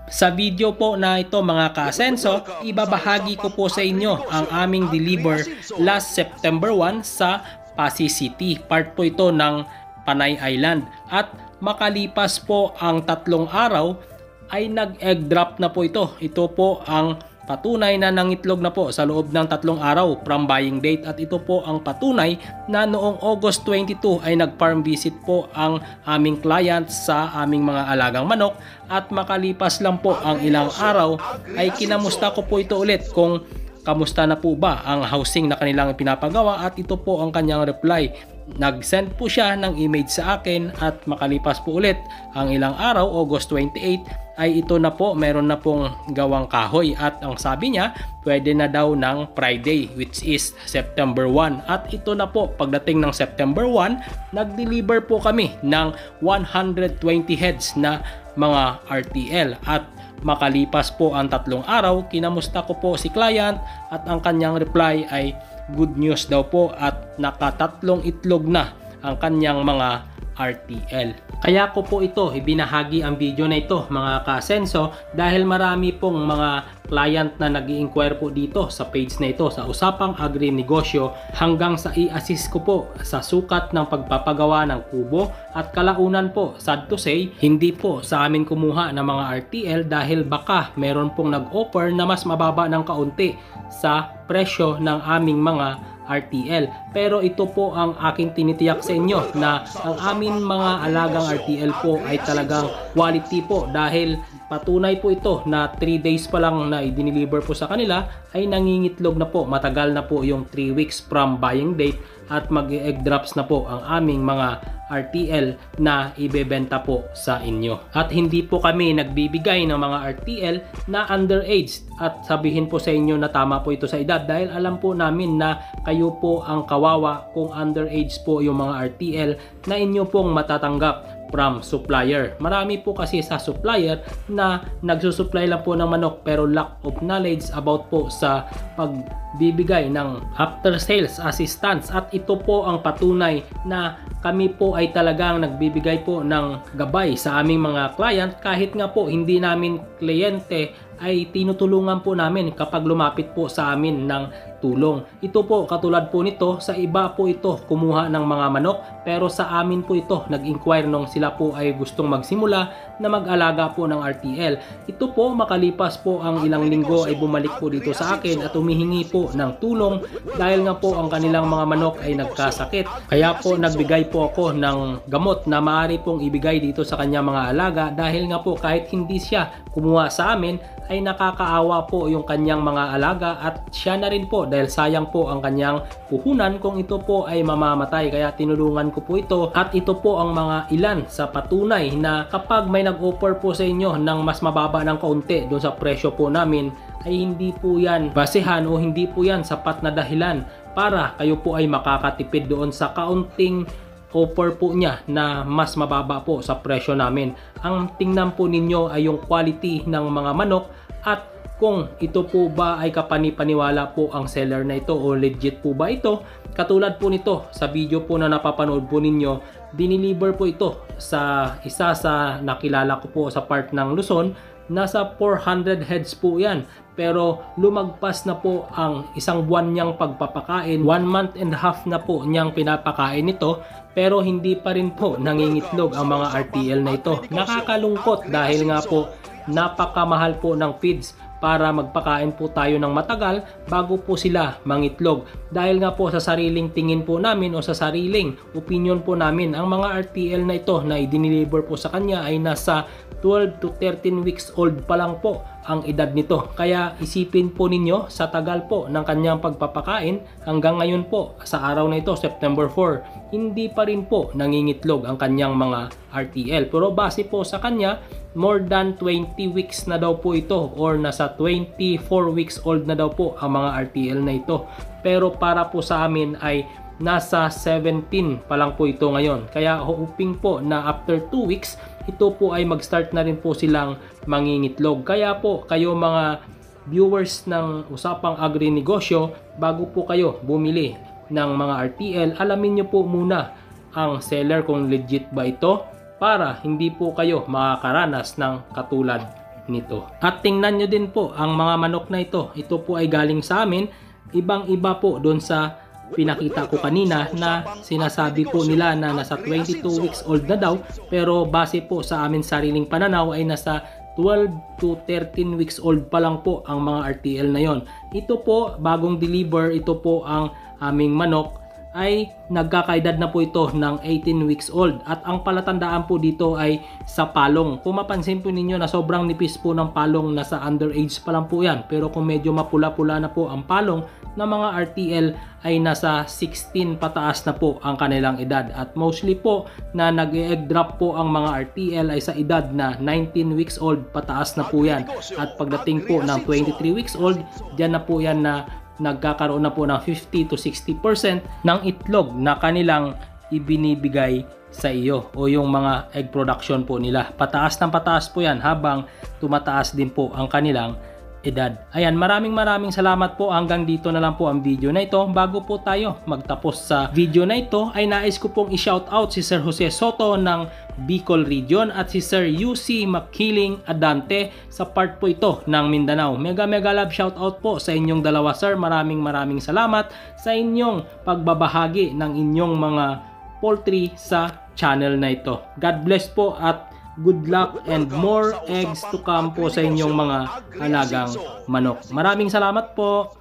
Sa video po na ito mga ka-asenso, ibabahagi ko po sa inyo ang aming deliver last September 1 sa Pasig City. Part po ito ng Panay Island. At makalipas po ang 3 araw ay nag-egg drop na po ito. Ito po ang patunay na nangitlog na po sa loob ng 3 araw from buying date, at ito po ang patunay na noong August 22 ay nag-farm visit po ang aming client sa aming mga alagang manok, at makalipas lang po ang ilang araw ay kinamusta ko po ito ulit kung kamusta na po ba ang housing na kanilang pinapagawa, at ito po ang kanyang reply. Nag-send po siya ng image sa akin, at makalipas po ulit ang ilang araw, August 28, ay ito na po, meron na pong gawang kahoy, at ang sabi niya pwede na daw ng Friday, which is September 1. At ito na po, pagdating ng September 1, nag-deliver po kami ng 120 heads na mga RTL, at makalipas po ang 3 araw, kinamusta ko po si client, at ang kanyang reply ay good news daw po, at nakatatlong itlog na ang kanyang mga RTL. Kaya ko po ito ibinahagi ang video na ito mga ka-asenso, dahil marami pong mga client na nag-i-inquire po dito sa page na ito sa Usapang Agri-Negosyo, hanggang sa i-assist ko po sa sukat ng pagpapagawa ng kubo. At kalaunan po, sad to say, hindi po sa amin kumuha ng mga RTL dahil baka meron pong nag-offer na mas mababa ng kaunti sa presyo ng aming mga RTL. Pero ito po ang aking tinitiyak sa inyo, na ang aming mga alagang RTL po ay talagang quality po, dahil patunay po ito na 3 days pa lang na i-deliver po sa kanila ay nangingitlog na po. Matagal na po yung 3 weeks from buying date, at mag-egg drops na po ang aming mga RTL na ibebenta po sa inyo. At hindi po kami nagbibigay ng mga RTL na underage, at sabihin po sa inyo na tama po ito sa edad, dahil alam po namin na kayo po ang kawawa kung underage po yung mga RTL na inyo pong matatanggap from supplier. Marami po kasi sa supplier na nagsusupply lang po ng manok pero lack of knowledge about po sa pagbibigay ng after sales assistance, at ito po ang patunay na kami po ay talagang nagbibigay po ng gabay sa aming mga client, kahit nga po hindi namin kliyente ay tinutulungan po namin kapag lumapit po sa amin ng tulong. Ito po, katulad po nito, sa iba po ito kumuha ng mga manok, pero sa amin po ito nag-inquire nung sila po ay gustong magsimula na mag-alaga po ng RTL. Ito po, makalipas po ang ilang linggo ay bumalik po dito sa akin at humihingi po ng tulong dahil nga po ang kanilang mga manok ay nagkasakit. Kaya po nagbigay po ako ng gamot na maaari pong ibigay dito sa kanya mga alaga, dahil nga po kahit hindi siya kumuha sa amin ay nakakaawa po yung kanyang mga alaga, at siya na rin po, dahil sayang po ang kanyang puhunan kung ito po ay mamamatay. Kaya tinulungan ko po ito, at ito po ang mga ilan sa patunay na kapag may nag-offer po sa inyo ng mas mababa ng kaunti doon sa presyo po namin, ay hindi po yan basehan o hindi po yan sapat na dahilan para kayo po ay makakatipid doon sa kaunting offer po niya na mas mababa po sa presyo namin. Ang tingnan po ninyo ay yung quality ng mga manok, at kung ito po ba ay kapani-paniwala po ang seller na ito o legit po ba ito. Katulad po nito sa video po na napapanood po ninyo, diniliver po ito sa isa sa nakilala ko po sa part ng Luzon. Nasa 400 heads po yan, pero lumagpas na po ang 1 buwan niyang pagpapakain. 1 month and a half na po niyang pinapakain ito, pero hindi pa rin po nangingitlog ang mga RTL na ito. Nakakalungkot dahil nga po napakamahal po ng feeds para magpakain po tayo ng matagal bago po sila mangitlog. Dahil nga po sa sariling tingin po namin o sa sariling opinion po namin, ang mga RTL na ito na i-deliver po sa kanya ay nasa 12 to 13 weeks old pa lang po ang edad nito. Kaya isipin po ninyo, sa tagal po ng kanyang pagpapakain hanggang ngayon po sa araw na ito, September 4, hindi pa rin po nangingitlog ang kanyang mga RTL. Pero base po sa kanya, more than 20 weeks na daw po ito, or nasa 24 weeks old na daw po ang mga RTL na ito. Pero para po sa amin ay nasa 17 pa lang po ito ngayon. Kaya hoping po na after 2 weeks, ito po ay mag-start na rin po silang mangingitlog. Kaya po kayo mga viewers ng Usapang Agri-Negosyo, bago po kayo bumili ng mga RTL, alamin nyo po muna ang seller kung legit ba ito, para hindi po kayo makakaranas ng katulad nito. At tingnan nyo din po ang mga manok na ito. Ito po ay galing sa amin. Ibang-iba po doon sa pinakita ko kanina na sinasabi po nila na nasa 22 weeks old na daw, pero base po sa amin sariling pananaw ay nasa 12 to 13 weeks old pa lang po ang mga RTL na yon. Ito po, bagong deliver, ito po ang aming manok ay nagkakaedad na po ito ng 18 weeks old. At ang palatandaan po dito ay sa palong. Kung mapansin po ninyo na sobrang nipis po ng palong, nasa underage pa lang po yan. Pero kung medyo mapula-pula na po ang palong ng mga RTL ay nasa 16 pataas na po ang kanilang edad. At mostly po na nag-egg drop po ang mga RTL ay sa edad na 19 weeks old pataas na po yan. At pagdating po ng 23 weeks old, dyan na po yan na nagkakaroon na po ng 50 to 60% ng itlog na kanilang ibinibigay sa iyo o yung mga egg production po nila. Pataas ng pataas po yan habang tumataas din po ang kanilang edad. Ayan, maraming salamat po. Hanggang dito na lang po ang video na ito. Bago po tayo magtapos sa video na ito ay nais ko pong i-shoutout si Sir Jose Soto ng Bicol Region at si Sir UC Makiling Adante sa part po ito ng Mindanao. Mega love shoutout po sa inyong dalawa, sir. Maraming salamat sa inyong pagbabahagi ng inyong mga poultry sa channel na ito. God bless po at good luck and more eggs to come po sa inyong mga alagang manok. Maraming salamat po.